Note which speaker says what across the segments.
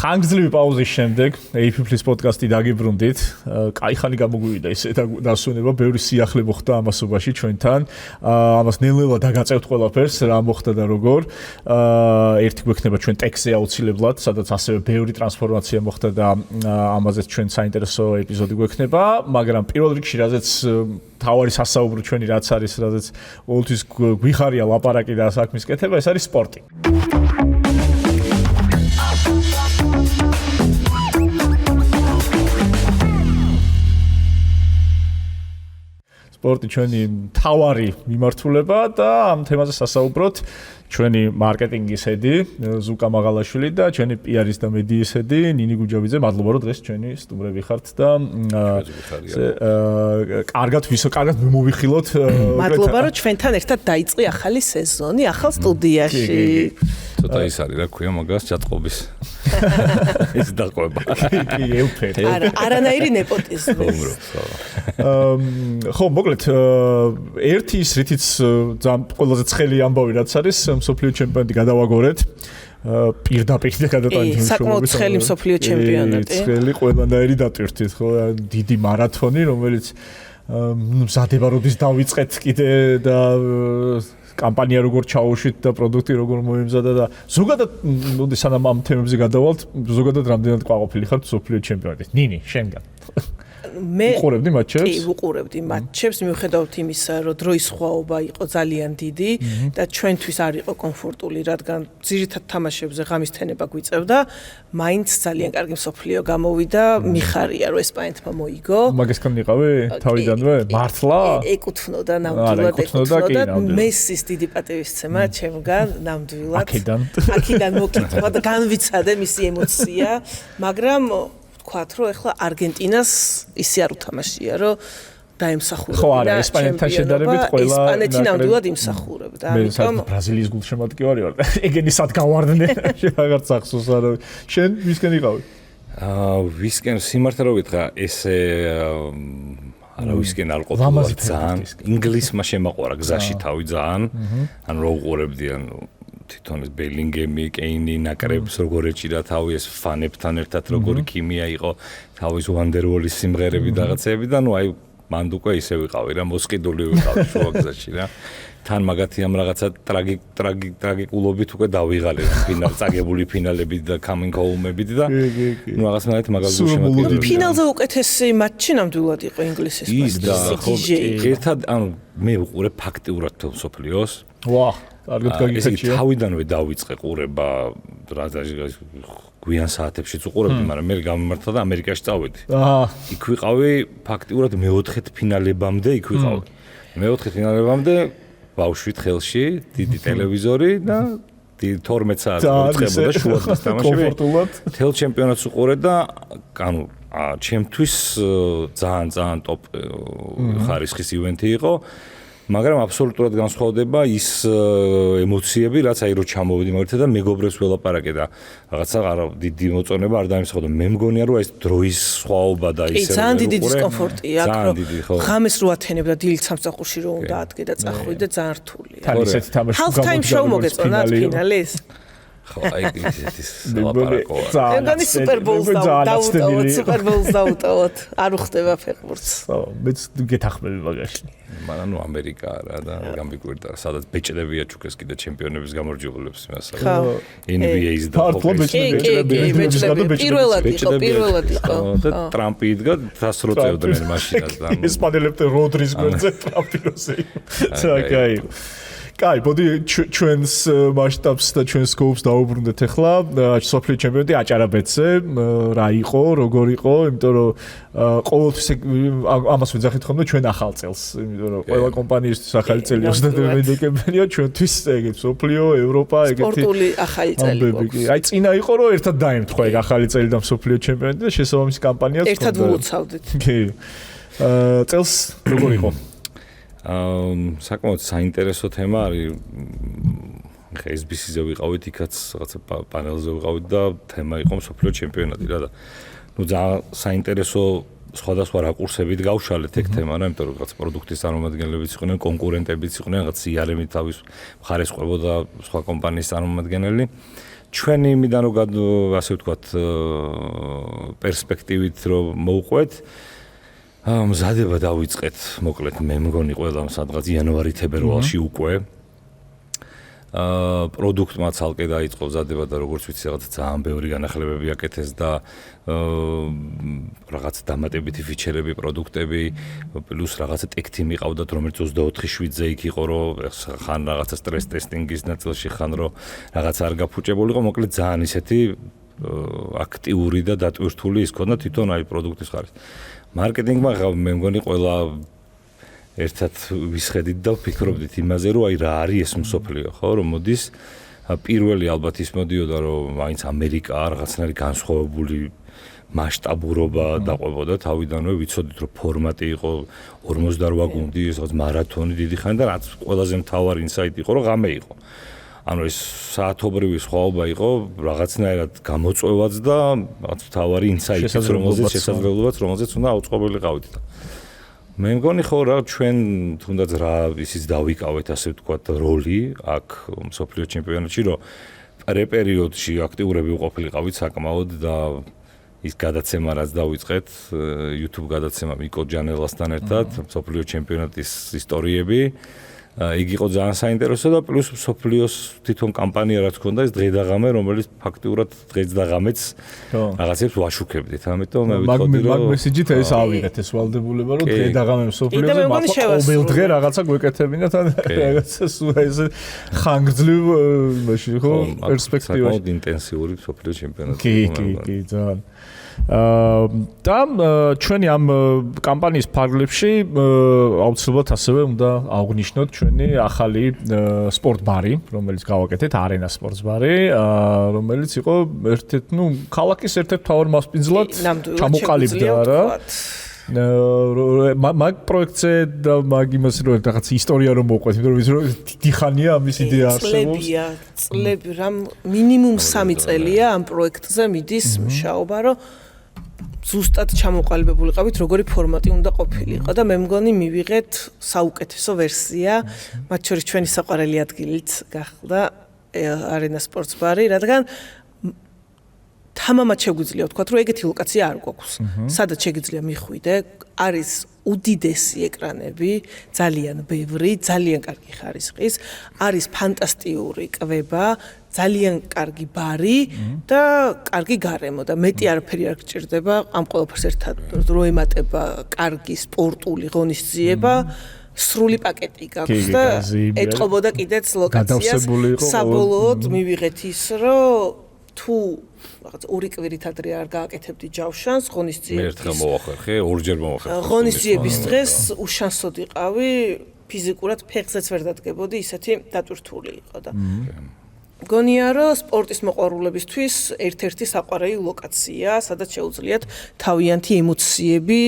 Speaker 1: ხანგრძლივი პაუზის შემდეგ AP+ პოდკასტი დაგიბრუნდით. კაი ხანი გამოგვივიდა ისე დასვენება, ბევრი სიახლე მოხდა ამასობაში ჩვენთან. ამას ნელ-ნელა დაგაწევთ ყველაფერს, რა მოხდა და როგორ. ერთი გვექნება ჩვენ ტექსტზე აუცილებლად, სადაც ასევე ბევრი ტრანსფორმაცია მოხდა და ამაზეც ჩვენ საინტერესო ეპიზოდი გვექნება, მაგრამ პირველ რიგში რაზეც თავარი სასაუბრო ჩვენი რაც არის, რაზეც ყოველთვის გვიხარია ლაპარაკი და საქმის კეთება, ეს არის სპორტი. სპორტი ჩვენი თავარი მიმართულება და ამ თემაზე სასაუბროთ ჩვენი მარკეტინგის ედი ზუკა მაღალაშვილი და ჩვენი პიარის და მედიის ედი ნინი გუჯავიძე. მადლობა რომ დღეს ჩვენი სტუმრები ხართ და კარგად მოვიხილოთ.
Speaker 2: მადლობა რომ ჩვენთან ერთად დაიწყე ახალი სეზონი ახალ სტუდიაში.
Speaker 3: ცოტა ის არის რა ქვია მაგას ჩატყობის. ეს დაყვება.
Speaker 1: კი, ელფერი.
Speaker 2: არანაირი nepotizmi.
Speaker 1: ხო, მოკლედ ერთი ის რითიც ძალიან ყველაზე ცხელი ამბავი რაც არის მსოფლიო ჩემპიონატი გადავაგორეთ. პირდაპირ გადატანილი
Speaker 2: საკმაოდ ცხელი მსოფლიო ჩემპიონატი.
Speaker 1: ცხელი ყველანაირი დატვირთით, ხო, დიდი მარათონი, რომელიც მზადება როდის დავიწყეთ კიდე და კამპანია როგორ ჩაუშვით და პროდუქტი როგორ მოიმზადა და ზოგადად მოდი სანამ ამ თემებზე გადავალთ, ზოგადად რამდენად ყვაყოფილი ხართ მსოფლიო ჩემპიონატით? ნინი, შენგან.
Speaker 2: მე
Speaker 1: უყურებდი მატჩებს?
Speaker 2: კი, უყურებდი მატჩებს, მიუხედავად იმისა, რომ დროის სხვაობა იყო ძალიან დიდი და ჩვენთვის არ იყო კომფორტული, რადგან ძირითად თამაშებზე ღამის თენება გვიწევდა, მაინც ძალიან კარგი მსოფლიო გამოვიდა, მიხარია რომ ესპანეთმა მოიგო.
Speaker 1: მაგასთან იყავი თავიდანვე? მართლა?
Speaker 2: ეკუთვნოდა ნამდვილად ეკუთვნოდა მესის დიდი პატივისცემა ჩემგან ნამდვილად. აქედან მოკითხვა და განვიცადე მისი ემოცია, მაგრამ ვთქვათ, რომ ეხლა არგენტინას ისე არ უთამაშია, რომ დაემსახურებინა.
Speaker 1: ხო, არა, ესპანეთთან შედარებით ყველა
Speaker 2: ესპანეთი ნამდვილად იმსახურებდა.
Speaker 1: ამიტომ ბრაზილიის გულშემატკივარი ვარ. ეგენი სად გავარდნე? რაღაც ახსოვს არა. შენ ვისკენ იყავი?
Speaker 3: ვისკენ სიმართლე რომ ვითხრა, ესე არა ვისკენ არ ყოფილა ძალიან. ინგლისმა შემაყვარა გზაში თავი ძალიან. ანუ რო უყურებდი, ანუ თვითონ ეს ბელინგემი, კეინი, ნაკრებს როგორ ეჭირა თავი ეს ფანებთან ერთად როგორი ქიმია იყო, თავის ვანდერვოლის სიმღერები და რაღაცები და ნუ აი მანდ უკვე ისე ვიყავი რა, მოსყიდული ვიყავი შუა გზაში რა. თან მაგათი ამ რაღაცა ტრაგიკულობით უკვე დავიღალე ფინალ წაგებული ფინალები და coming home-ები და ნუ რაღაცნაირად მაგალითად შემოგვიდგა.
Speaker 2: ფინალზე უკეთესი მატჩი ნამდვილად იყო ინგლისის
Speaker 3: პასპორტი. ერთად ანუ მე ვუყურე ფაქტიურად მსოფლიოს.
Speaker 1: ვაჰ, კარგად გაგიხაჭია.
Speaker 3: თავიდანვე დავიწყე ყურება გვიან საათებშიც უყურებდი, მაგრამ მე გამიმართა და ამერიკაში წავედი. იქ ვიყავი ფაქტიურად მეოთხეთ ფინალებამდე იქ ვიყავი. მეოთხეთ ფინალებამდე ბავშვით ხელში, დიდი ტელევიზორი და 12 საათი უწყებოდა შუადღეს თამაშები. თელ ჩემპიონატს უყურე და ანუ ჩემთვის ძალიან ტოპ ხარისხის ივენთი იყო. მაგრამ აბსოლუტურად განსხვავდება ის ემოციები, რაც აი რო ჩამოვიდი მაგალითად და მეგობრებს ველაპარაკე და რაღაცა არა დიდი მოწონება არ დამისხავდა. მე მგონია რომ ეს დროის სხვაობა და ისე
Speaker 2: ძალიან დიდი დისკომფორტია აქ რომ ღამეს რო ათენებდა დილით სამსახურში რომ უნდა ადგე და წახვიდე ძალიან რთულია.
Speaker 1: თან ისეთი თამაში
Speaker 2: half time show მოგეწონათ ფინალის?
Speaker 3: ხო, აი ის ლაპარაკოა.
Speaker 2: ეგონი სუპერბოულს დაუტოვოთ, სუპერბოულს დაუტოვოთ. არ უხდება ფეხბურთს.
Speaker 1: ხო, მეც გეთახმები მაგაში.
Speaker 3: მაგრამ ნუ ამერიკა რა და გამიგვირდა, სადაც ბეჭდებია ჩუქეს კიდე ჩემპიონების გამარჯვებულებს იმასა. NBA-ის და
Speaker 2: პირველად იყო.
Speaker 3: და ტრამპი იდგა დასროწევდნენ მაშინას და
Speaker 1: ესპანელებთან როდრის გვერდზე ტრამპი როზე. საკაი. კაი, მოდი ჩვენს მასშტაბს და ჩვენს სკოპს დაუბრუნდეთ ახლა. მსოფლიო ჩემპიონატი აჭარაბეთზე რა იყო, როგორ იყო, იმიტომ რომ ყოველთვის ამას ვეძახით ხოლმე ჩვენ ახალ წელს, იმიტომ რომ ყველა კომპანიისთვის ახალი წელი 29 დეკემბერია, ჩვენთვის ეგეთ მსოფლიო, ევროპა, ეგეთი
Speaker 2: სპორტული ახალი წელი
Speaker 1: გვაქვს. აი წინა იყო რომ ერთად დაემთხვა ეგ ახალი წელი და მსოფლიო ჩემპიონატი და შესაბამისი კამპანიაც
Speaker 2: ერთად ვულოცავდით.
Speaker 1: კი. წელს როგორ იყო?
Speaker 3: საკმაოდ საინტერესო თემა არის. SBC-ზე ვიყავით, იქაც რაღაცა პანელზე ვიყავით და თემა იყო მსოფლიო ჩემპიონატი რა და ნუ ძალიან საინტერესო სხვადასხვა რაკურსებით გავშალეთ ეგ თემა რა, იმიტომ რომ რაღაც პროდუქტის წარმომადგენლებიც იყვნენ, კონკურენტებიც იყვნენ, რაღაც CRM-ით თავის მხარეს ყვებოდა სხვა კომპანიის წარმომადგენელი ჩვენი იმიდან რომ ასე ვთქვათ პერსპექტივით რომ მოვყვეთ მზადება დავიწყეთ მოკლედ მე მგონი ყველა სადღაც იანვარი-თებერვალში უკვე პროდუქტმა ცალკე დაიწყო მზადება და როგორც ვიცი რაღაც ძალიან ბევრი განახლებები აკეთეს და რაღაც დამატებითი ფიჩერები პროდუქტები პლუს რაღაც ტექთი მიყავდათ რომელიც 24/7-ზე იქ იყო რომ ხან რაღაცა სტრეს ტესტინგის ნაწილში ხან რომ რაღაც არ გაფუჭებულიყო მოკლედ ძალიან ისეთი აქტიური და დატვირთული ის ქონდა თვითონ აი პროდუქტის ხარისხი მარკეტინგმა მე მგონი ყველა ერთად ვისხედით და ვფიქრობდით იმაზე, რომ აი რა არის ეს მსოფლიო, ხო, რომ მოდის პირველი ალბათ ის მოდიოდა, რომ მაინც ამერიკა რაღაცნაირი განსხვავებული მასშტაბურობა დაყვებოდა თავიდანვე, ვიცოდით, რომ ფორმატი იყო 48 გუნდი, რაღაც მარათონი დიდი ხანი და რაც ყველაზე მთავარი ინსაიტი იყო, რომ ღამე იყო. ანუ ეს საათობრივი სხვაობა იყო რაღაცნაირად გამოწვევაც და რაღაც მთავარი ინსაიტი, რომელზეც უნდა აუწყობილიყავით და მე მგონი ხო რა ჩვენ თუნდაც რა ისიც დავიკავეთ ასე ვთქვათ როლი აქ მსოფლიო ჩემპიონატში რომ პრეპერიოდში აქტიურები ვყოფილიყავით საკმაოდ და ის გადაცემა რაც დავიწყეთ YouTube გადაცემა მიკო ჯანელასთან ერთად მსოფლიო ჩემპიონატის ისტორიები იგი იყო ძალიან საინტერესო და პლუს მსოფლიოს თვითონ კამპანია რაც ქონდა ეს დღე და ღამე რომელიც ფაქტიურად დღეც და ღამეც რაღაცებს ვაშუქებდით ამიტომ მე ვიტყოდი რომ
Speaker 1: მაგ მესიჯით ეს ავიღეთ ეს ვალდებულება რომ დღე და ღამე მსოფლიოზე მართლა ყოველ დღე რაღაცა გვეკეთებინათ ან რაღაცა სულ ეს ხანგრძლივ მაშინ ხო პერსპექტივაში
Speaker 3: საკმაოდ ინტენსიური მსოფლიო ჩემპიონატი
Speaker 1: კი ძალიან და ჩვენი ამ კამპანიის ფარგლებში აუცილებლად ასევე უნდა აღვნიშნოთ ჩვენი ახალი სპორტბარი, რომელიც გავაკეთეთ, Arena Sports ბარი, რომელიც იყო ერთ-ერთი, ქალაქის ერთ-ერთი მთავარ მასპინძლად ჩამოყალიბდა რა. მაგ პროექტზე და მაგ იმას რომ რაღაც ისტორია რომ მოვყვეთ, იმიტომ რომ ვიცი რომ დიდხანია ამის იდეა არსებობს.
Speaker 2: წლები რამ მინიმუმ 3 წელია ამ პროექტზე მიდის მუშაობა, რომ ზუსტად ჩამოყალიბებულიყავით, როგორი ფორმატი უნდა ყოფილიყო და მე მგონი მივიღეთ საუკეთესო ვერსია, მათ შორის ჩვენი საყვარელი ადგილით გახდა Arena Sports ბარი, რადგან თამამად შეგვიძლია ვთქვათ, რომ ეგეთი ლოკაცია არ გვაქვს. სადაც შეგიძლია მიხვიდე, არის უდიდესი ეკრანები, ძალიან ბევრი, ძალიან კარგი ხარისხის, არის ფანტასტიკური კვება, ძალიან კარგი ბარი და კარგი გარემო და მეტი არაფერი არ გჭირდება, ამ ყველაფერს ერთად რო ემატება კარგი სპორტული ღონისძიება, სრული პაკეტი გაქვს და ეთყობოდა კიდეც ლოკაციას. საბოლოოდ მივიღეთ ის, რომ თუ რაღაც ორი კვირით ადრე არ გააკეთებდი ჯავშანს ღონისძიების.
Speaker 3: მე ერთხელ მოვახერხე, ორჯერ მოვახერხე.
Speaker 2: ღონისძიების დღეს უშანსოდ იყავი, ფიზიკურად ფეხზეც ვერ დადგებოდი, ისეთი დატვირთული იყო და მგონია რომ სპორტის მოყვარულებისთვის ერთ-ერთი საყვარელი ლოკაცია, სადაც შეუძლიათ თავიანთი ემოციები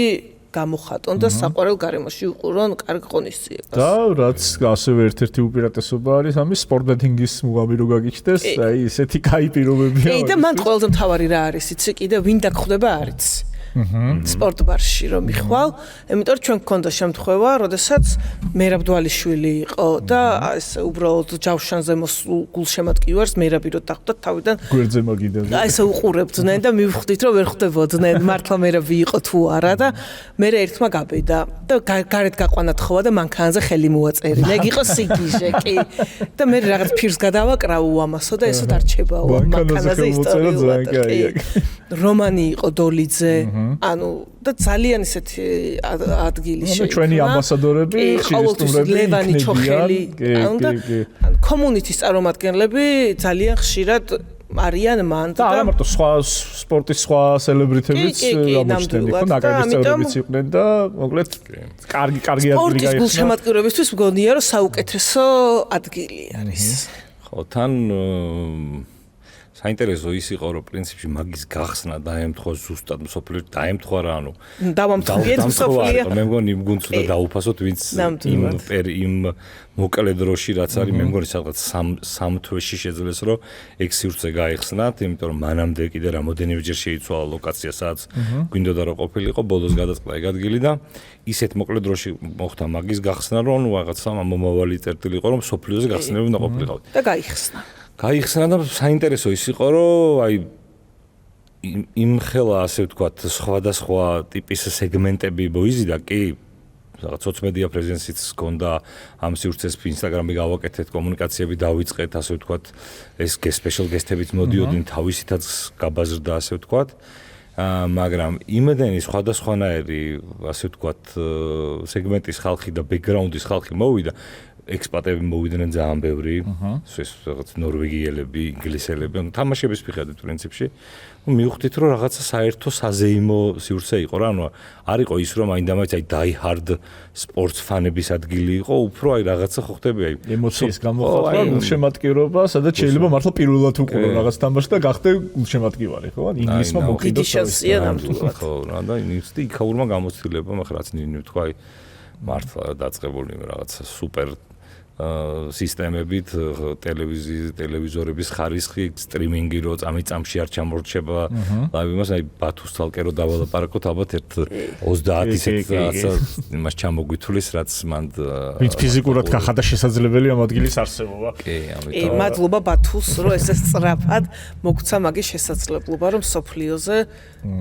Speaker 2: გამოხატონ და საყვარელ გარემოში უყურონ კარგ ღონისძიებას.
Speaker 1: და რაც ასევე ერთ-ერთი უპირატესობა არის ამის სპორტ ბეტინგის მუღამი რო გაგიჩნდეს, აი ესეთი кай პირობებია.
Speaker 2: კი და მან ყველაზე მთავარი რა არის, იცი კიდე ვინ დაგხვდება არის. სპორტ ბარში რომ მიხვალ, იმიტომ რომ ჩვენ გქონდა შემთხვევა, როდესაც მერაბდვალიშვილი იყო და ეს უბრალოდ ჯავშანზე მოსულ გულშემატკივარს მერაბიროთ დახვდათ თავიდან
Speaker 1: გვერდზე მაგიდებს.
Speaker 2: აი ესე უყურებდნენ და მივხვდით რომ ვერ ხვდებოდნენ მართლა მერაბი იყო თუ არა და მე ერთმა გაბედა და გარეთ გაყვანა თხოვა და მანქანაზე ხელი მოაწერინა. ეგ იყო სიგიჟე კი. და მე რაღაც ფირს გადავაკრავ ამასო და ესოთ არჩებაო მანქანაზე ისტორიულად. რომანი იყო დოლიძე ანუ და ძალიან ისეთი ადგილი შეიქმნა.
Speaker 1: ჩვენი ამბასადორები,
Speaker 2: ხშირი ლევანი ჩოხელი, ანუ და კომუნიტის წარმომადგენლები ძალიან ხშირად არიან მან
Speaker 1: და არა მარტო სხვა სპორტის სხვა სელებრიტებიც ამოჩნდნენ, ხო, ნაკრების წევრებიც იყვნენ და მოკლედ კარგი ადგილი გაიხსნა.
Speaker 2: სპორტის გულშემატკივრებისთვის მგონია რომ საუკეთესო ადგილი არის.
Speaker 3: ხო, თან საინტერესო ის იყო რომ პრინციპში მაგის გახსნა დაემთხვა ზუსტად მსოფლიოში დაემთხვა რა ანუ
Speaker 2: დავამთხიეთ მსოფლიო
Speaker 3: მე მგონი იმ გუნდს უნდა დაუფასოთ ვინც იმ მოკლე დროში რაც არის მე მგონი სადღაც 3 თვეში შეძლეს რომ ეგ სივრცე გაიხსნათ იმიტომ რომ მანამდე კიდე რამოდენიმეჯერ შეიცვალა ლოკაცია სადაც გვინდოდა რომ ყოფილიყო ბოლოს გადაწყდა ეგ ადგილი და ისეთ მოკლე დროში მოხდა მაგის გახსნა რომ რაღაც მომავალი წერტილი იყო რომ მსოფლიოზე გახსნები უნდა ყოფილიყავთ
Speaker 2: და გაიხსნა
Speaker 3: გაიხსნა და საინტერესო ის იყო, რომ აი იმ ხელა ასე ვთქვათ, სხვადასხვა ტიპის სეგმენტები მოიზიდა, კი რაღაც სოციომედია პრეზენსიც ჰქონდა, ამ სივრცეს Instagram-ი გავაკეთეთ, კომუნიკაციები დავიწყეთ, ასე ვთქვათ, ეს special guest-ებიც მოდიოდნენ, თავისითაც გაბაზრდა, ასე ვთქვათ. მაგრამ იმედენი სხვადასხვანაირი, ასე ვთქვათ, სეგმენტის ხალხი და ბექგრაუნდის ხალხი მოვიდა. ექსპატები მოვიდნენ ძალიან ბევრი, ეს რაღაც ნორვეგიელები, ინგლისელები, თამაშების მიხედვით პრინციპში. მივხვდით, რომ რაღაცა საერთო საზეიმო სივრცე იყო რა, ანუ არ იყო ის, რომ აინდამაინც აი die hard სპორტს ფანების ადგილი იყო, უფრო აი რაღაცა ხო ხდები აი
Speaker 1: ემოციის გამოხატვა, გულშემატკივრობა, სადაც შეიძლება მართლა პირველად უყურო რაღაც თამაში და გახდე გულშემატკივარი, ხო? ინგლისმა მოკიდო
Speaker 2: შანსია ნამდვილად.
Speaker 3: ხო, რა და ინგლისი იქაურმა გამოცდილებამ ახლა რაც ნინი თქვა აი მართლა დაწყებული რაღაცა სუპერ სისტემებით ტელევიზორების ხარისხი სტრიმინგი რო წამი-წამში არ ჩამორჩება ლაივი მას აი ბათუს თალკე რო დავალაპარაკოთ ალბათ ერთ 30 რაღაცა იმას ჩამოგვითulis რაც მან
Speaker 1: ვინც ფიზიკურად გახადა შესაძლებელი ამ ადგილის არსებობა
Speaker 3: კი ამიტომ
Speaker 2: მადლობა ბათუს რომ ესე სწრაფად მოგცა მაგის შესაძლებლობა რომ სოფლიოზე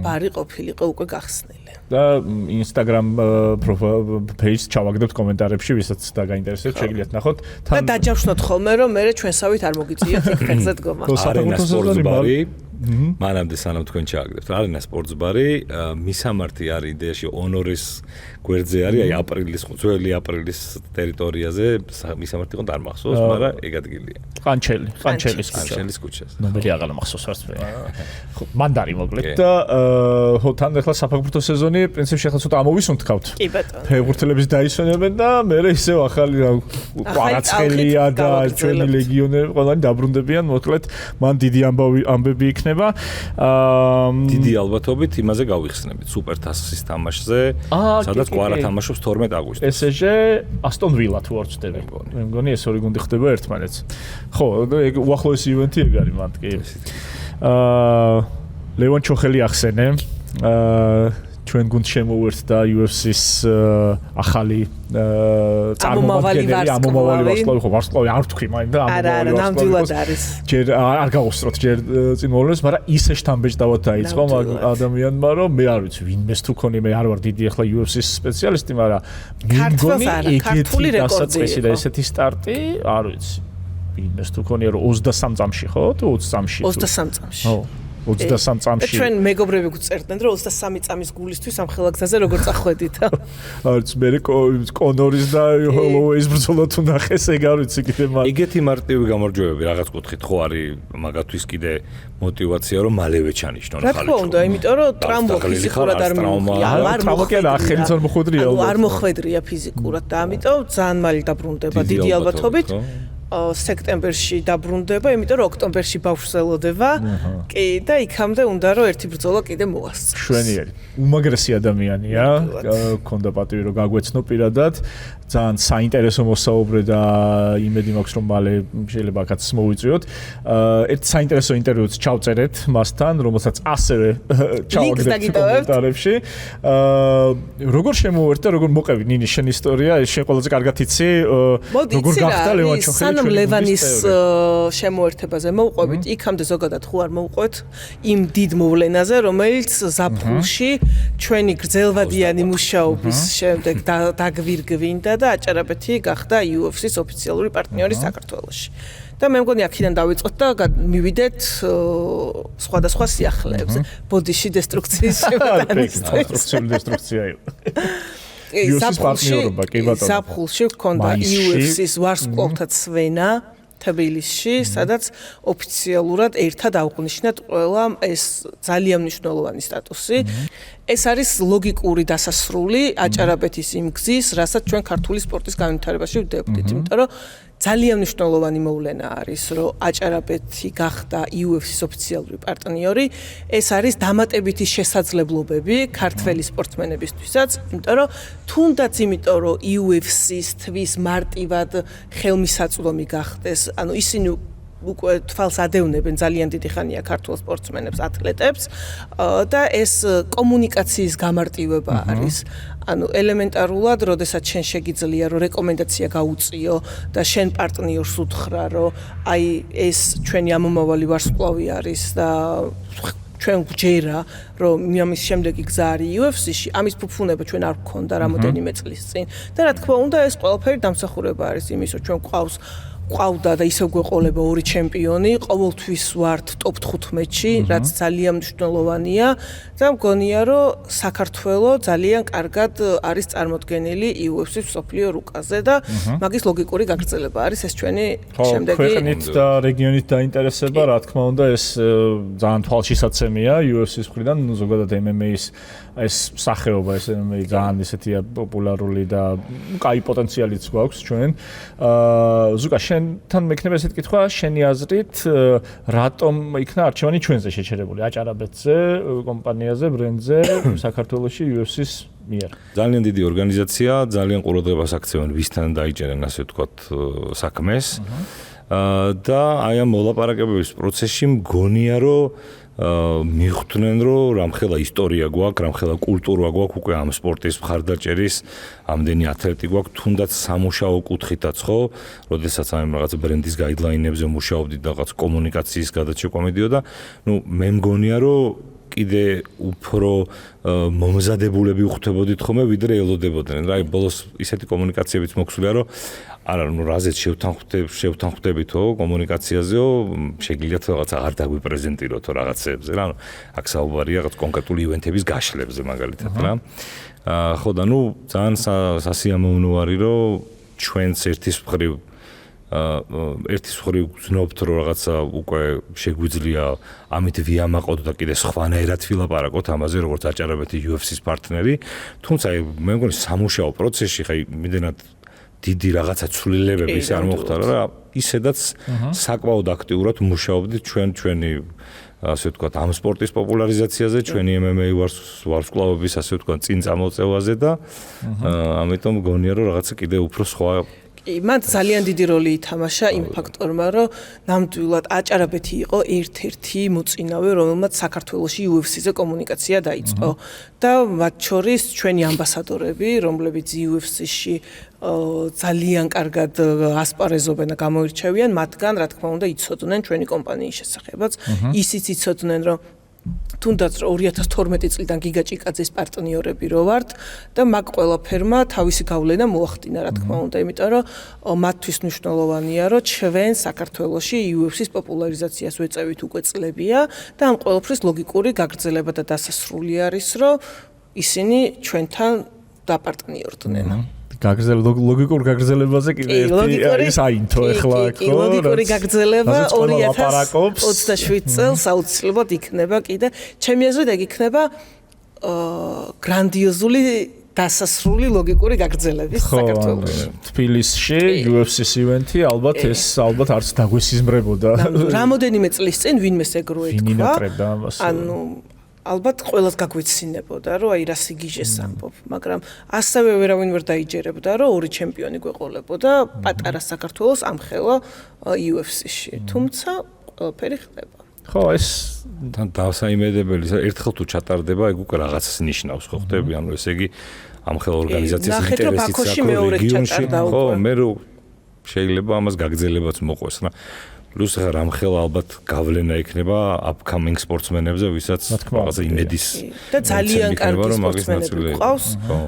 Speaker 2: ბარი ყოფილიყო უკვე გახსნილი
Speaker 1: და Instagram page ჩავაგდებთ კომენტარებში ვისაც დაგაინტერესებს შეგიძლიათ ნახოთ
Speaker 2: და დაჯავშნოთ ხოლმე რომ მე ჩვენსავით არ მოგიწიოთ იქ ფეხზე დგომა
Speaker 3: არენა სპორტბარი მანამდე სანამ თქვენ ჩააგდებთ არენა სპორტბარი მისამართი არის იდეაში ონორის გვერდზე არის აი აპრილის ძველი აპრილის ტერიტორიაზე მისამართი იყო არ მახსოვს მაგრამ ეგ ადგილია ყანჩელის ქუჩაზე
Speaker 1: ნომერი აღარ მახსოვს არც მე ხო მანდარი მოკლედ და ხო თან ახლა საფეხბურთო სეზონი პრინციპში ახლა ცოტა ამოვისუნთქავთ
Speaker 2: კი ბატონო
Speaker 1: ფეხბურთელების დაისვენებენ და მე ისევ ახალი კვარაცხელია და ჩვენი ლეგიონები ყველანი დაბრუნდებიან მოკლედ მან დიდი ამბები იქნება
Speaker 3: დიდი ალბათობით იმაზე გავიხსნებით სუპერთასის თამაშზე სადაც კვარა თამაშობს 12 აგვისტოს
Speaker 1: ესეჟე ასტონ ვილა თუ არ ვწდები მე მგონი ეს ორი გუნდი ხდება ერთმანეთს ხო ეგ უახლოესი ივენთი ეგ არის მანდ კი ლევან ჩოხელი ახსენე ჩვენ გუნდ შემოვერთდა UFC-ს ახალი
Speaker 2: ამომავალი
Speaker 1: ვარსკვლავი ხო ვარსკვლავი არ ვთქვი მაინდა
Speaker 2: ამომავალი ნამდვილად არის
Speaker 1: ჯერ არ გავუსწროთ ჯერ წინ მოვლენს მაგრამ ისე შთამბეჭდავად დაიწყო ადამიანმა რომ მე არ ვიცი ვინმეს თუ ქონი მე არ ვარ დიდი ახლა UFC-ს სპეციალისტი მაგრამ მიგონი ეგეთი დასაწყისი და ესეთი სტარტი არ ვიცი ვინმეს თუ ქონია რომ 23 წამში ხო თუ 20 წამში
Speaker 2: 23 წამში
Speaker 1: ხო 23 წამში
Speaker 2: ჩვენ მეგობრები გვწერდნენ რომ 23 წამის გულისთვის ამ ხელაგზაზე როგორ წახვედით
Speaker 1: არც მე კონორის და ჰოლოუეის ბრძოლა თუ ნახეს ეგ არ ვიცი კიდე მაგრამ
Speaker 3: ეგეთი მარტივი გამარჯვებები რაღაც კუთხით ხო არის მაგათვის კიდე мотивация რომ მალევე ჩანიშნონ
Speaker 2: ხალხი. რა თქმა უნდა, იმიტომ რომ ტრამბო ფიზიკურად არ
Speaker 1: მოხვედრია.
Speaker 2: არ მოხვედრია ფიზიკურად და ამიტომ ძალიან მალე დაბრუნდება დიდი ალბათობით. სექტემბერში დაბრუნდება, იმიტომ რომ ოქტომბერში ბავშვს ელოდება. კი და იქამდე უნდა რომ ერთი ბრძოლა კიდე მოასწროს.
Speaker 1: შვენიერი. უმაგრესი ადამიანია. გქონდა პატივი რომ გაგვეცნო პირადად. ძალიან საინტერესო მოსაუბრე და იმედი მაქვს რომ მალე შეიძლება აქაც მოვიწვიოთ. ერთ საინტერესო ინტერვიუც ჩავწერეთ მასთან, რომელსაც ასევე ჩავაგდებთ კომენტარებში. როგორ შემოვერთა, როგორ მოყევი ნინი შენ ისტორია, შენ ყველაზე კარგად იცი, როგორ გახდა ლევან ჩოხელი
Speaker 2: სანამ ლევანის შემოერთებაზე მოვყვებით, იქამდე ზოგადად ხო არ მოვყვეთ იმ დიდ მოვლენაზე, რომელიც ზაფხულში ჩვენი გრძელვადიანი მუშაობის შემდეგ დაგვირგვინდა და აჭარაბეთი გახდა UFC-ს ოფიციალური პარტნიორი საქართველოში. და მე მგონი აქედან დავიწყოთ და მივიდეთ სხვადასხვა სიახლეებზე. ბოდიში დესტრუქციის
Speaker 1: დესტრუქცია იყო.
Speaker 2: ზაფხულში ჰქონდა UFC-ს ვარსკვლავთა ცვენა თბილისში, სადაც ოფიციალურად ერთად აღნიშნეთ ყველა ეს ძალიან მნიშვნელოვანი სტატუსი. ეს არის ლოგიკური დასასრული აჭარაბეთის იმ გზის, რასაც ჩვენ ქართული სპორტის განვითარებაში ვდებოდით, იმიტომ რომ ძალიან მნიშვნელოვანი მოვლენა არის, რომ აჭარაბეთი გახდა UFC-ს ოფიციალური პარტნიორი. ეს არის დამატებითი შესაძლებლობები ქართველი სპორტსმენებისთვისაც, იმიტომ რომ თუნდაც იმიტომ რომ UFC-ს თვის მარტივად ხელმისაწვდომი გახდეს, ანუ ისინი უკვე თვალს ადევნებენ ძალიან დიდი ხანია ქართულ სპორტსმენებს, ათლეტებს და ეს კომუნიკაციის გამარტივება არის. ანუ ელემენტარულად, როდესაც შენ შეგიძლია რომ რეკომენდაცია გაუწიო და შენ პარტნიორს უთხრა რომ აი ეს ჩვენი ამომავალი ვარსკვლავი არის და ჩვენ გვჯერა რომ ამის შემდეგი გზა არის UFC-ში, ამის ფუფუნება ჩვენ არ გქონდა რამოდენიმე წლის წინ და რა თქმა უნდა ეს ყველაფერი დამსახურება არის იმის რომ ჩვენ ყავდა და ისევ გვეყოლება ორი ჩემპიონი, ყოველთვის ვართ ტოპ 15-ში, რაც ძალიან მნიშვნელოვანია და მგონია რომ საქართველოს ძალიან კარგად არის წარმოდგენილი UFC-ს მსოფლიო რუკაზე და მაგის ლოგიკური გაგრძელება არის ეს ჩვენი შემდეგი
Speaker 1: ქვეყნით და რეგიონით დაინტერესება, რა თქმა უნდა, ეს ძალიან თვალშისაცემია UFC-ს მხრიდან, ну ზოგადად MMA-ის ეს სახეობა, ეს MMA ძალიან ისეთია პოპულარული და კაი პოტენციალიც გვაქვს ჩვენ. ზუკა შენთან მექნება ესეთი კითხვა, შენი აზრით, რატომ იქნა არჩევანი ჩვენზე შეჩერებული, აჭარაბეთზე, კომპანიაზე, ბრენდზე, საქართველოში UFC-ს მიერ?
Speaker 3: ძალიან დიდი ორგანიზაცია, ძალიან ყურადღებას აქცევენ ვისთან დაიჭერენ, ასე ვთქვათ, საქმეს. და აი ამ მოლაპარაკებების პროცესში მგონია, რომ მიხვდნენ რომ რამხელა ისტორია გვაქვს, რამხელა კულტურა გვაქვს უკვე ამ სპორტის მხარდაჭერის, ამდენი ათლეტი გვაქვს, თუნდაც სამუშაო კუთხითაც ხო, როდესაც ამ რაღაც ბრენდის გაიდლაინებზე მუშაობდით და რაღაც კომუნიკაციის გადაჭრა მედიოდა, ну მე მგონია რომ კიდე უფრო მომზადებულები უხდებოდით ხოლმე, ვიდრე ელოდებოდნენ. რა, ბოლოს ისეთი კომუნიკაციებიც მოხსულია, რომ არა, ну რაზეც შევთანხმდებითო კომუნიკაციაზეო, შეგიძლიათ რაღაცა არ დაგვიპრეზენტიროთ რაღაცებზე, რა, აქ საუბარია რაღაც კონკრეტული ივენთების გაშლებზე მაგალითად, რა. ხო და ну ძალიან სასიამოვნო არის, რომ ჩვენც ერთის მხრივ გძნობთ რომ რაღაცა უკვე შეგვიძლია ამით ვიამაყოთ და კიდე სხვანაირად ვილაპარაკოთ ამაზე როგორც აჭარაბეთი UFC-ს პარტნერი, თუმცა მე მგონი სამუშაო პროცესში ხა იმდენად დიდი რაღაცა ცვლილებები ის არ მოხდა რა, ისედაც საკმაოდ აქტიურად მუშაობდით ჩვენი ასე ვთქვათ ამ სპორტის პოპულარიზაციაზე, ჩვენი MMA ვარსკვლავების ასე ვთქვათ წინ წამოწევაზე და ამიტომ მგონია რომ რაღაცა კიდე უფრო სხვა
Speaker 2: მან ძალიან დიდი როლი ითამაშა იმ ფაქტორმა, რომ ნამდვილად აჭარაბეთი იყო ერთ-ერთი მოწინავე, რომელმაც საქართველოში UFC-ზე კომუნიკაცია დაიწყო და მათ შორის ჩვენი ამბასადორები, რომლებიც UFC-ში ძალიან კარგად ასპარეზობენ და გამოირჩევიან, მათგან რა თქმა უნდა იცოდნენ ჩვენი კომპანიის შესახებაც, ისიც იცოდნენ, რომ თუნდაც 2012 წლიდან გიგა ჭიკაძის პარტნიორები რო ვართ და მაგ ყველაფერმა თავისი გავლენა მოახდინა, რა თქმა უნდა, იმიტომ რომ მათთვის მნიშვნელოვანია, რომ ჩვენ საქართველოში UFC-ს პოპულარიზაციას ვეწევით უკვე წლებია და ამ ყველაფრის ლოგიკური გაგრძელება და დასასრული არის, რომ ისინი ჩვენთან დაპარტნიორდნენ.
Speaker 1: ლოგიკურ გაგრძელებაზე კიდე ის აინთო ახლა ხო?
Speaker 2: ლოგიკური გაგრძელება 2027 წელს აუცილებლად იქნება კიდე. ჩემი აზრით ეგ იქნება გრანდიოზული დასასრული ლოგიკური გაგრძელების საქართველოში.
Speaker 1: თბილისში UFC-ს ივენთი ალბათ არც დაგვესიზმრებოდა.
Speaker 2: რამოდენიმე წლის წინ ვინმე ეგრო ეთქვა.
Speaker 1: ვინინატრებდა ამას.
Speaker 2: ანუ ალბათ ყველას გაგვეცინებოდა, რომ აი რას იგიჟეს ამბობ, მაგრამ ასევე ვერავინ ვერ დაიჯერებდა, რომ ორი ჩემპიონი გვეყოლებოდა პატარა საქართველოს ამხელა UFC-ში. თუმცა ყველაფერი ხდება.
Speaker 3: ხო, ეს თან დასაიმედებელი, ერთხელ თუ ჩატარდება, ეგ უკვე რაღაცას ნიშნავს, ხო ხდები, ანუ ესე იგი ამხელა ორგანიზაციის ინტერესიც აქვს რეგიონში, ხო, მე რო შეიძლება ამას გაგრძელებაც მოყვეს რა. Plus რამხელა ალბათ გავლენა იქნება upcoming სპორტსმენებზე, ვისაც რაღაცა იმედის
Speaker 2: და ძალიან კარგი სპორტსმენები ყავს,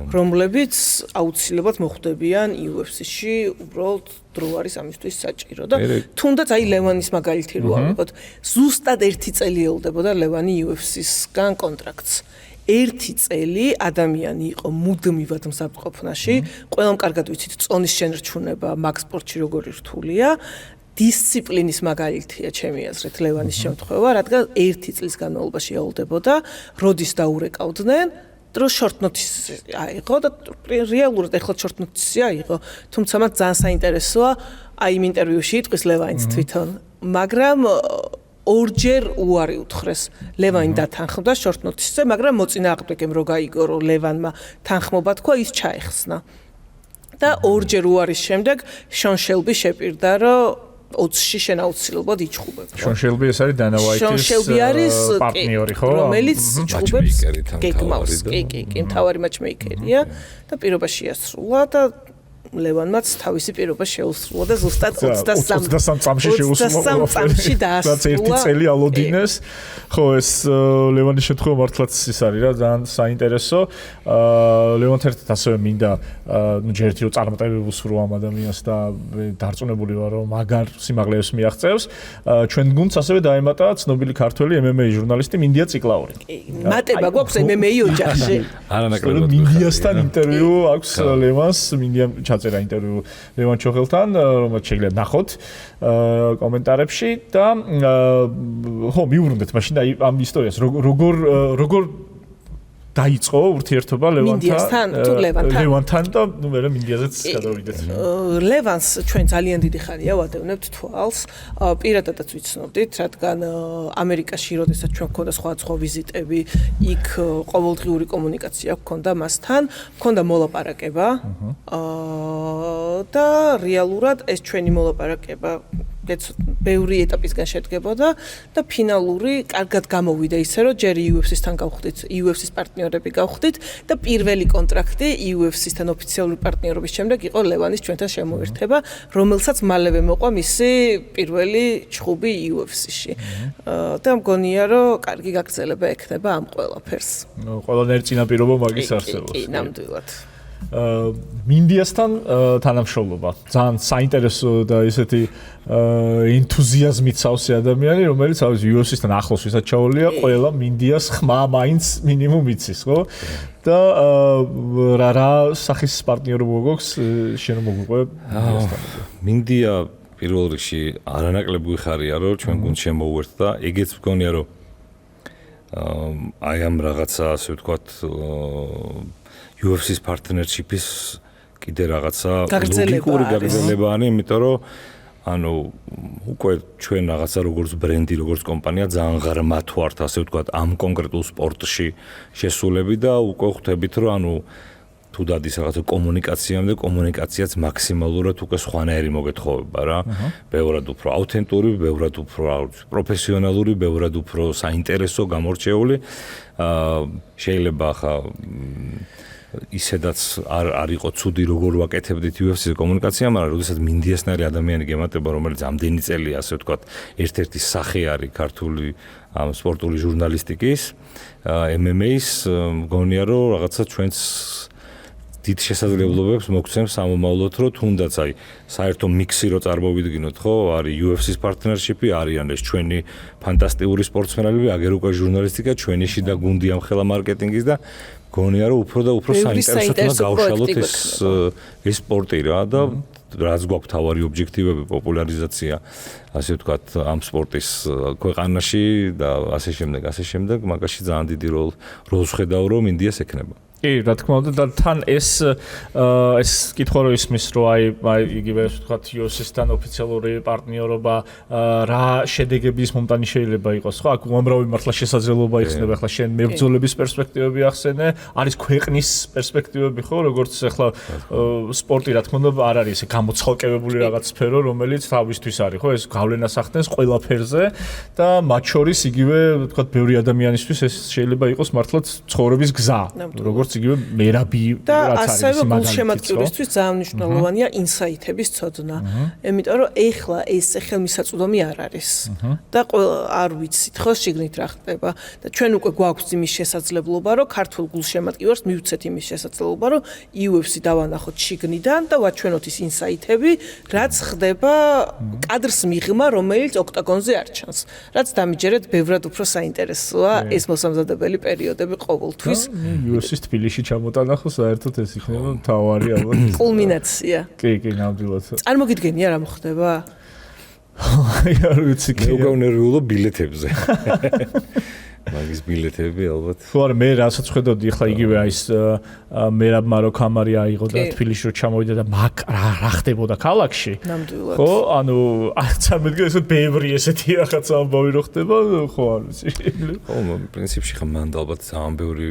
Speaker 2: რომლებიც აუცილებლად მოხვდებიან UFC-ში, უბრალოდ დრო არის ამისთვის საჭირო და თუნდაც აი ლევანის მაგალითი რო ავიღოთ, ზუსტად 1 წელი ელოდებოდა ლევანი UFC-სგან კონტრაქტს. 1 წელი ადამიანი იყო მუდმივად მსაბრყოფნაში, ყველამ კარგად ვიცით წონის შენრჩუნება მაგ სპორტში როგორი რთულია. დისციპლინის მაგალითია ჩემი აზრით ლევანის შემთხვევა, რადგან 1 წლის განმავლობაში ელოდებოდა, როდის დაურეკავდნენ, დრო short notice აიღო და რეალურად ეხლა short notice აიღო, თუმცა მათ ძალიან საინტერესოა აი იმ ინტერვიუში იტყვის ლევანის თვითონ, მაგრამ ორჯერ უარი უთხრეს ლევანი დათანხმდა short notice-ზე, მაგრამ მოწინააღმდეგემ რო გაიგო, რომ ლევანმა თანხმობა თქვა, ის ჩაეხსნა. და ორჯერ უარის შემდეგ შონ შელბი შეპირდა, რომ 20-ში შენ აუცილებლად იჩხუბებ.
Speaker 1: შონ შელბი ეს არის დანა ვაიტის პარტნიორი, ხო?
Speaker 2: რომელიც ჩხუბებს გეგმავს. კი, მთავარი მაჩმეიკერია და პირობა შეასრულა და ლევანმაც თავისი პირობა შეუსრულა და ზუსტად
Speaker 1: 23 წამში შეუსრულა.
Speaker 2: 23 წამში დაასრულა.
Speaker 1: რაც ერთი წელი ალოდინეს. ხო, ეს ლევანის შემთხვევა მართლაც ის არის რა, ძალიან საინტერესო. ლევანთან ერთად ასევე მინდა ჯერ ერთი რომ წარმატებულს ვრო ამ ადამიანს და დარწმუნებული ვარ რომ მაგარ სიმაღლეებს მიაღწევს. ჩვენ გუნდს ასევე დაემატა ცნობილი ქართველი MMA ჟურნალისტი მინდია ციკლაური.
Speaker 2: მატება გვაქვს MMA ოჯახში.
Speaker 3: არანაკლებ
Speaker 1: მინდიასთან ინტერვიუ აქვს ლევანს, მინდია ჩაწერა ინტერვიუ ლევან ჩოხელთან, რომელიც შეგიძლიათ ნახოთ კომენტარებში და ხო მივუბრუნდეთ მაშინ ამ ისტორიას როგორ დაიწყო ურთიერთობა
Speaker 2: ლევანთან თუ
Speaker 1: ლევანთან და ნუ მე მინდიაზეც გადავიდეთ.
Speaker 2: ლევანს ჩვენ ძალიან დიდი ხანია ვადევნებთ თვალს. პირადადაც ვიცნობდით, რადგან ამერიკაში როდესაც ჩვენ გქონდა სხვა ვიზიტები, იქ ყოველდღიური კომუნიკაცია გქონდა მასთან, გქონდა მოლაპარაკება. და რეალურად ეს ჩვენი მოლაპარაკება ბევრი ეტაპისგან შედგებოდა და ფინალური კარგად გამოვიდა ისე რომ ჯერ UFC-სთან გავხდით, UFC-ს პარტნიორები გავხდით და პირველი კონტრაქტი UFC-სთან ოფიციალური პარტნიორობის შემდეგ იყო ლევანის ჩვენთან შემოერთება, რომელსაც მალევე მოყვა მისი პირველი ჩხუბი UFC-ში. და მგონია რომ კარგი გაგრძელება ექნება ამ ყველაფერს.
Speaker 1: ყველანაირ წინაპირობა მაგის არსებობს.
Speaker 2: კი, ნამდვილად.
Speaker 1: მინდიასთან თანამშრომლობა ძალიან საინტერესო და ესეთი ენთუზიაზმით სავსე ადამიანი, რომელიც UFC-სთან ახლოს ვისაც ჩაოლია, ყველა მინდიას ხმა მაინც მინიმუმ იცის, ხო? და რა სახის პარტნიორობა გვაქვს შენ მოგვიყვე მინდიასთან?
Speaker 3: მინდია პირველ რიგში არანაკლებ გვიხარია, რომ ჩვენ გუნდს შემოუერთდა. ეგეც მგონია, რომ აი ამ რაღაცა, ასე ვთქვათ, UFC-ს partnership-ის კიდე რაღაცა ლოგიკური გაგრძელება არის, იმიტომ რომ ანუ უკვე ჩვენ რაღაცა როგორც ბრენდი, როგორც კომპანია ძალიან ღრმად ვართ, ასე ვთქვათ, ამ კონკრეტულ სპორტში შესულები და უკვე ხვდებით, რომ ანუ თუ დადის რაღაცა კომუნიკაციამდე, კომუნიკაციაც მაქსიმალურად უკვე სხვანაირი მოგეთხოვება რა. ბევრად უფრო აუთენტური, ბევრად უფრო პროფესიონალური, ბევრად უფრო საინტერესო, გამორჩეული. შეიძლება ხა ისედაც არ იყო ცუდი როგორ ვაკეთებდით UFC-ზე კომუნიკაცია, მაგრამ როდესაც მინდიასნაირი ადამიანი გემატება, რომელიც ამდენი წელი, ასე ვთქვათ, ერთ-ერთი სახე არის ქართული ამ სპორტული ჟურნალისტიკის, MMA-ს, მგონია რომ რაღაცა ჩვენს დიდ შესაძლებლობებს მოგცემს სამომავლოდ, რომ თუნდაც აი საერთო მიქსი რო წარმოვიდგინოთ, ხო, არის UFC-ს პარტნერშიპი, არიან ეს ჩვენი ფანტასტიკური სპორტსმენები, აგერ უკვე ჟურნალისტიკა, ჩვენი შიდა გუნდი ამ ხელა მარკეტინგის და გონია რომ უფრო და უფრო საინტერესოა გავშალოთ ეს სპორტი რა და რაც გვაქვს თავარი ობიექტივები პოპულარიზაცია ასე ვთქვათ ამ სპორტის ქვეყანაში და ასე შემდეგ მაგაში ძალიან დიდი როლს ხედავ რომ ინდიას ექნება.
Speaker 1: კი, რა თქმა უნდა და თან ეს კითხვა რო ისმის რომ აი იგივე ვთქვათ UFC-სთან ოფიციალური პარტნიორობა რა შედეგების მომტანი შეიძლება იყოს, ხო? აქ უამრავი მართლა შესაძლებლობა იხსნება, ახლა შენ მებრძოლების პერსპექტივები ახსენე, არის ქვეყნის პერსპექტივები, ხო? როგორც ახლა სპორტი რა თქმა უნდა არ არის ესე გამოცხალკევებული რაღაც სფერო, რომელიც თავისთვის არის, ხო? ეს გავლენას ახდენს ყველაფერზე და მათ შორის იგივე ვთქვათ ბევრი ადამიანისთვის ეს შეიძლება იყოს მართლაც ცხოვრების გზა, როგორც იგივე მერაბი რაც არის
Speaker 2: ასევე გულშემატკივრისთვის ძალიან მნიშვნელოვანია ინსაიტების ცოდნა. იმიტომ რომ ეხლა ეს ხელმისაწვდომი არ არის და არ ვიცით ხო შიგნით რა ხდება და ჩვენ უკვე გვაქვს იმის შესაძლებლობა რომ ქართულ გულშემატკივარს მივცეთ იმის შესაძლებლობა რომ UFC დავანახოთ შიგნიდან და ვაჩვენოთ ის ინსაიტები რაც ხდება კადრს მიღმა რომელიც ოქტაგონზე არ ჩანს. რაც დამიჯერეთ ბევრად უფრო საინტერესოა ეს მოსამზადებელი პერიოდები ყოველთვის.
Speaker 1: UFC-ს თბილისში ჩამოტანა ხო საერთოდ ეს იქნება მთავარი ალბათ
Speaker 2: კულმინაცია.
Speaker 1: კი, ნამდვილად.
Speaker 2: წარმოგიდგენია რა მოხდება?
Speaker 1: არ ვიცი კი.
Speaker 3: მე უკვე ნერვიულობ ბილეთებზე. მაგის ბილეთები ალბათ.
Speaker 1: ხო არა მე რასაც ხედავდი ახლა იგივე აი ეს მერაბ მაროქამარი აიღო და თბილისში რო ჩამოვიდა და რა ხდებოდა ქალაქში?
Speaker 2: ნამდვილად.
Speaker 1: ხო, ანუ წარმოგიდგენ ესე ბევრი ესეთი რაღაცა ამბავი რო ხდება, ხო არ ვიცი.
Speaker 3: ხო, პრინციპში ხა მანდ ალბათ ძალიან ბევრი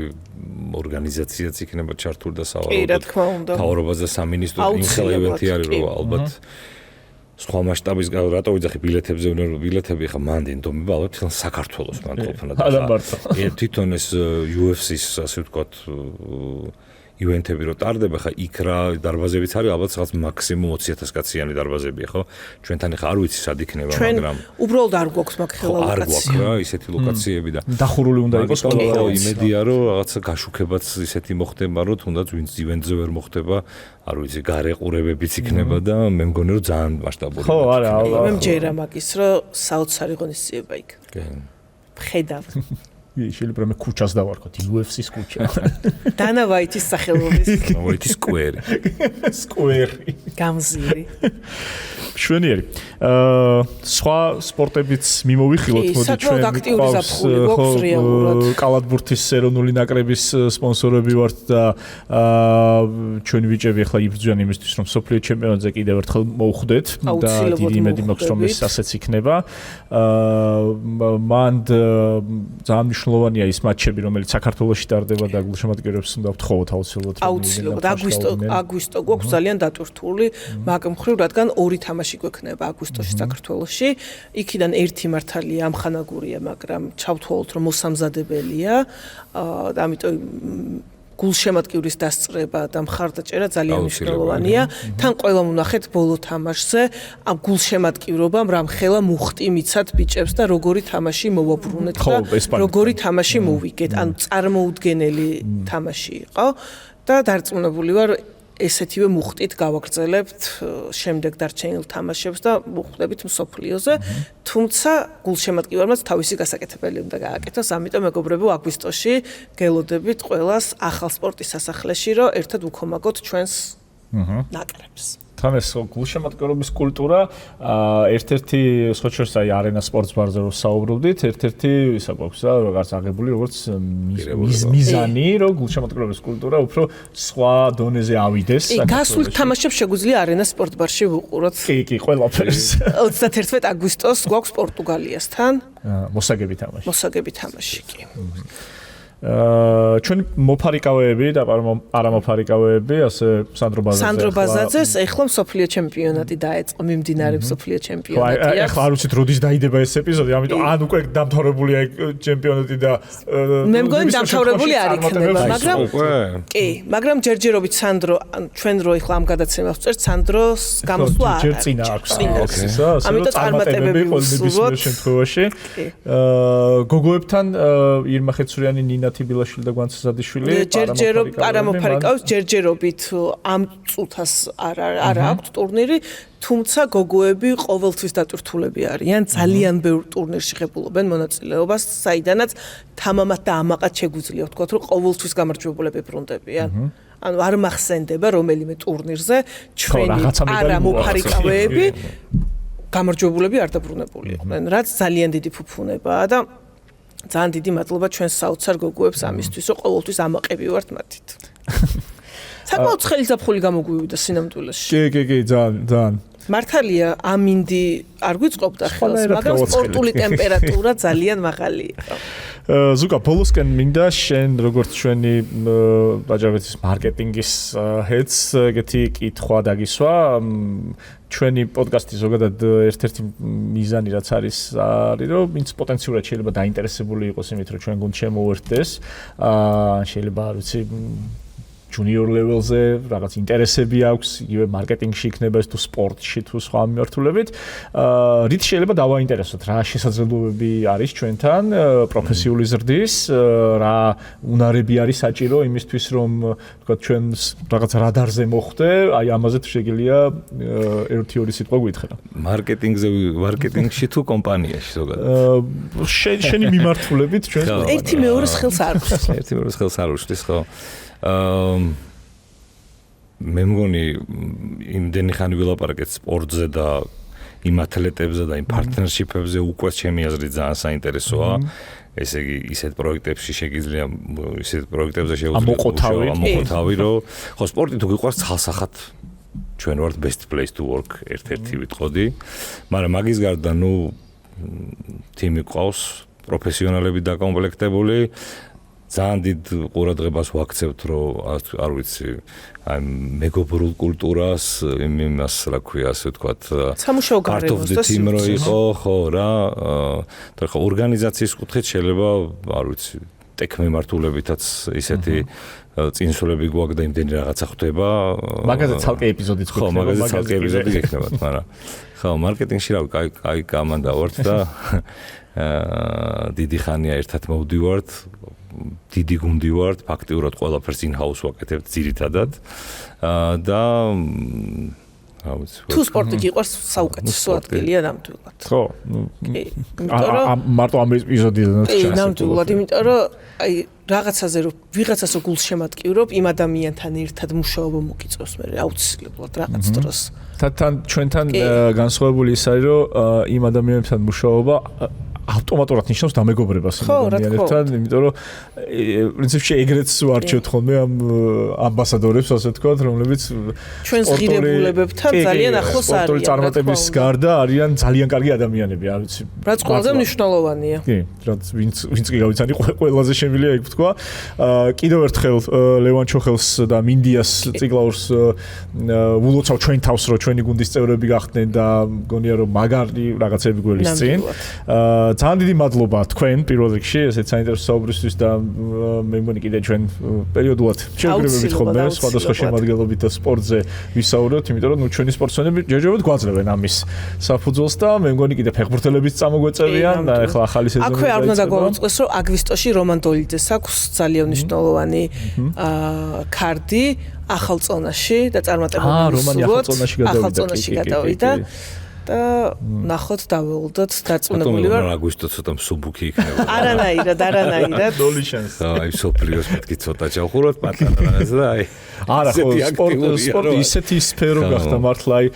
Speaker 3: ორგანიზაციაც იქნება ჩართული და სავარაუდოდ.
Speaker 2: კი, რა თქმა უნდა.
Speaker 3: მთავრობაზე სამინისტრო იმ ხელა ევენთი არის რომ ალბათ სხვა მასშტაბის რატო ვიძახი ბილეთებზე ბილეთები ხა მანდ ინდომება ალბათ თვითონ საქართველოს მან ყოფნა და თვითონ ეს UFC-ს ასე ვთქვათ ივენთები რო ტარდება ხა იქ რა დარბაზებიც არის ალბათ რაღაც მაქსიმუმ 20000 კაციანი დარბაზებია ხო ჩვენთან ხა არ ვიცი სად იქნება მაგრამ
Speaker 2: უბრალოდ არ გვაქვს მაგ ხელა ლოკაცია
Speaker 3: არ გვაქვს რა ისეთი ლოკაციები და
Speaker 1: დახურული უნდა იყოს
Speaker 3: ყველა იმედია რომ რაღაცა გაშუქებაც ისეთი მოხდება რომ თუნდაც ვინც ივენთზე ვერ მოხდება არ ვიცი გარეყურებებიც იქნება და მე მგონი რომ ძალიან მასშტაბური
Speaker 1: ხო არა
Speaker 2: მე მჯერა მაგის რომ საოცარი ღონისძიება იქ ხედავ
Speaker 1: შეიძლება მე ქუჩას დავარქოთ UFC-ს ქუჩა
Speaker 2: დანა ვაიტის სახელობის
Speaker 3: ვაიტის სკვერი
Speaker 2: გამზირი
Speaker 1: შვენიერი სხვა სპორტებიც მიმოვიხილოთ მოდი ჩვენ
Speaker 2: აქტიური ზაფხული გვაქვს რეალურად
Speaker 1: კალათბურთის ეროვნული ნაკრების სპონსორები ვართ და ჩვენი ბიჭები ახლა იბრძვიან იმისთვის რომ სოფლიო ჩემპიონატზე კიდევ ერთხელ მოუხვდეთ და დიდი იმედი მაქვს რომ ეს ასეც იქნება მანდ ძალიან მნიშვნელოვანია ის მატჩები რომელიც საქართველოში ტარდება და გულშემატკივრებს უნდა ვთხოვოთ
Speaker 2: აუცილებლად აგვისტო გვაქვს ძალიან დატვირთული მაგ მხრივ რადგან ორი თამაში გვექნება აგვისტოში საქართველოში იქიდან ერთი მართალია ამხანაგურია მაგრამ ჩავთვალოთ რომ მოსამზადებელია და ამიტომ გულშემატკივრის დასწრება და მხარდაჭერა ძალიან მნიშვნელოვანია. თან ყველა ვნახეთ ბოლო თამაშზე ამ გულშემატკივრობამ რამ ხელა მუხტი მიცათ ბიჭებს და როგორი თამაში მოვაბრუნეთ და როგორი თამაში მოვიგეთ. ანუ წარმოუდგენელი თამაში იყო და დარწმუნებული ვარ ესეთივე მუხტით გავაგრძელებთ შემდეგ დარჩენილ თამაშებს და მოხვდებით მსოფლიოზე. თუმცა გულშემატკივარმაც თავისი გასაკეთებელი უნდა გააკეთოს, ამიტომ მეგობრებო აგვისტოში გელოდებით ყველას ახალ სპორტის სასახლეში, რომ ერთად უქომაგოთ ჩვენს ნაკრებს.
Speaker 1: თან ეს გულშემატკივრობის კულტურა ერთ-ერთი სოჩერს აი არენა სპორტს ბარზე რო საუბრობდით, ერთ-ერთი ისა გვაქვს რა, როგორც აღებული, როგორც მიზანი, რომ გულშემატკივრობის კულტურა უფრო სხვა დონეზე ავიდეს.
Speaker 2: გასულ თამაშებს შეგვიძლია არენა სპორტ ბარში ვუყუროთ.
Speaker 1: კი, ყველაფერს.
Speaker 2: 31 აგვისტოს გვაქვს პორტუგალიასთან.
Speaker 1: მოსაგები თამაში.
Speaker 2: მოსაგები თამაში კი.
Speaker 1: ჩვენი მოფარიკავეები და არამოფარიკავეები, ასე სანდრო
Speaker 2: ბაზაძეს ეხლა მსოფლიო ჩემპიონატი დაეწყო, მიმდინარე მსოფლიო ჩემპიონატია.
Speaker 1: ეხლა არ ვიცით როდის დაიდება ეს ეპიზოდი, ამიტომ ან უკვე დამთავრებულია ჩემპიონატი და
Speaker 2: მე მგონი დამთავრებული არ იქნება, მაგრამ კი, მაგრამ ჯერჯერობით სანდრო, ჩვენ რო ეხლა ამ გადაცემას ვწერთ, სანდროს გამოსვლა არ არის.
Speaker 1: ჯერ წინა აქვს.
Speaker 2: ამიტომ წარმატებები
Speaker 1: ყოველდღიურ შემთხვევაში. გოგოებთან ირმა ხეცურიანი, ნინა თიბილაშვილი და გვანცაზადიშვილი
Speaker 2: არამოფარიკავს ჯერჯერობით ამ წუთას არ აქვს ტურნირი, თუმცა გოგოები ყოველთვის დატვირთულები არიან, ძალიან ბევრ ტურნირში ღებულობენ მონაწილეობას, საიდანაც თამამად და ამაყად შეგვიძლია ვთქვათ, რომ ყოველთვის გამარჯვებულები ბრუნდებიან. ანუ არ მახსენდება რომელიმე ტურნირზე ჩვენი არამოფარიკავეები გამარჯვებულები არ დაბრუნებული იყვნენ, რაც ძალიან დიდი ფუფუნებაა და ძალიან დიდი მადლობა ჩვენს საოცარ გოგოებს ამისთვის, რომ ყოველთვის ამაყები ვართ მათით. საკმაოდ ცხელი ზაფხული გამოგვივიდა სინამდვილეში.
Speaker 1: კი, ძალიან.
Speaker 2: მართალია, ამინდი არ გვიწყობდა ხელს, მაგრამ სპორტული ტემპერატურა ძალიან მაღალი იყო.
Speaker 1: ზუკა, ბოლოსკენ მინდა შენ როგორც ჩვენი აჯანყების მარკეტინგის ჰედს ეგეთი კითხვა დაგისვა. ჩვენი პოდკასტი ზოგადად ერთ-ერთი მიზანი რაც არის რომ ვინც პოტენციურად შეიძლება დაინტერესებული იყოს იმით რომ ჩვენ გუნდ შემოვერთდეს შეიძლება არ ვიცი junior level-ზე რაღაც ინტერესები აქვს, იგივე მარკეტინგში იქნება ეს თუ სპორტში თუ სხვა მიმართულებით. რით შეიძლება დავაინტერესოთ, რა შესაძლებლობები არის ჩვენთან პროფესიული ზრდის, რა უნარები არის საჭირო იმისთვის, რომ თქვა ჩვენ რაღაც რადარზე მოხვდე, აი ამაზე თუ შეგიძლია ერთი-ორი სიტყვა გითხრა.
Speaker 3: მარკეტინგში თუ კომპანიაში ზოგადად.
Speaker 1: შენი მიმართულებით ჩვენ
Speaker 2: ერთი მეორეს ხელს არ უშლის.
Speaker 3: ერთი მეორეს ხელს არ უშლის, ხო? მე მგონი იმდენი ხანი ვილაპარაკეთ სპორტზე და იმ ათლეტებზე და იმ პარტნერშიპებზე უკვე ჩემი აზრით ძალიან საინტერესოა. ესე იგი ისეთ პროექტებში შეგიძლია ისეთ პროექტებზე შეუძლია ამოყოთავი რომ ხო სპორტი თუ გიყვარს ხალხსახად ჩვენ ვართ best place to work ერთ-ერთი ვიტყოდი. მაგრამ მაგის გარდა თიმი ყავს პროფესიონალები დაკომპლექტებული ძალიან დიდ ყურადღებას ვაქცევთ, რომ არ ვიცი, აი მეგობრულ კულტურას, იმას რა ქვია, ასე ვთქვათ,
Speaker 2: სამუშაო გარემოს და
Speaker 3: სიმრო იყო, ხო რა, და ხო ორგანიზაციის კუთხით შეიძლება, არ ვიცი, ტექმემართულებითაც ისეთი წინსვლები გვაქვს და იმდენი რაღაცა ხდება.
Speaker 1: მაგაზე ცალკე ეპიზოდიც გვექნება.
Speaker 3: ხო, მაგაზე ცალკე ეპიზოდი გექნება, მაგრამ ხო, მარკეტინგში რა კაი კომანდა ვართ და დიდი ხანია ერთად მოვდივართ, დიდი გუნდი ვართ, ფაქტიურად ყველაფერს in-house ვაკეთებთ ძირითადად და
Speaker 2: თუ სპორტი გიყვარს საუკეთესო ადგილია ნამდვილად.
Speaker 1: ხო. მარტო ამ ეპიზოდიდან
Speaker 2: ჩანს. ნამდვილად, იმიტომ რომ აი რაღაცაზე რომ ვიღაცას რო გულს შემატკივრობ, იმ ადამიანთან ერთად მუშაობა მოგიწევს მე აუცილებლად რაღაც დროს.
Speaker 1: თან ჩვენთან განსხვავებული ის არის რომ იმ ადამიანებთან მუშაობა ავტომატურად ნიშნავს დამეგობრებას იმ ადამიანებთან, იმიტომ რომ პრინციპში ეგრეც ვარჩევთ ხოლმე ამ ამბასადორებს, ასე ვთქვათ, რომლებიც
Speaker 2: ჩვენს ღირებულებებთან ძალიან ახლოს არიან.
Speaker 1: სპორტული წარმატების გარდა არიან ძალიან კარგი ადამიანები, არ ვიცი.
Speaker 2: რაც ყველაზე მნიშვნელოვანია.
Speaker 1: კი, რაც ვინც კი გავიცანი, ყველაზე შემიძლია ეგ ვთქვა. კიდევ ერთხელ ლევან ჩოხელს და მინდიას ციკლაურს ულოცავ ჩვენ თავს, რომ ჩვენი გუნდის წევრები გახდნენ და მგონია რომ მაგარი რაღაცები გველისწინ. ძალიან დიდი მადლობა თქვენ პირველ რიგში ესეთ საინტერესო საუბრისთვის და მე მგონი კიდე ჩვენ პერიოდულად შევგრებებით ხოლმე სხვადასხვა შემადგენლობით და სპორტზე ვისაუბროთ, იმიტომ რომ ჩვენი სპორტსმენები ჯერჯერობით გვაძლევენ ამის საფუძველს და მე მგონი კიდე ფეხბურთელებიც წამოგვეწევიან და ახლა ახალი სეზონი
Speaker 2: აქვე არ უნდა დაგვაუწყდეს, რომ აგვისტოში რომან დოლიძეს აქვს ძალიან მნიშვნელოვანი ქარდი ახალ წონაში და წარმატებული ახალწონაში გადავიდა. და ნახოთ დავეულდოთ დაწუნებული ვარ.
Speaker 3: აგვისტო ცოტა მსუბუქი იქნება.
Speaker 2: არანაირად.
Speaker 1: ნული შანსი.
Speaker 3: აი სოფლიოს მეთქი ცოტა ჩავხუროთ პატარა რაღაც და აი.
Speaker 1: არა ხო, სპორტი ისეთი სფერო გახდა მართლა აი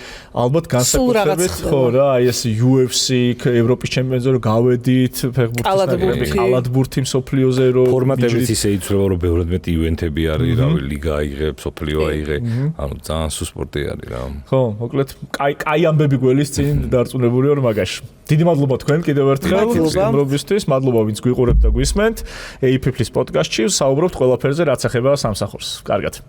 Speaker 1: ალბათ განსაკუთრებით ხო რა, აი ეს UFC, ევროპის ჩემპიონატზე რომ გავედით, ფეხბურთის კალათბურთი მსოფლიოზე რომ
Speaker 3: ფორმატებიც ისე იცვლება რომ ბევრად მეტი ივენთები არის, რავი, ლიგა აიღე, მსოფლიო აიღე. ანუ ძალიან სულ სპორტი არის რა.
Speaker 1: ხო, მოკლედ კაი ამბები გველის წინ დარწმუნებული ვარ მაგაში. დიდი მადლობა თქვენ კიდევ ერთხელ გასწრებისთვის, მადლობა ვინც გვიყურებთ და გვისმენთ. APP-ის პოდკასტში საუბრობთ ყველაფერზე, რაც ეხება სამსახურს. კარგად.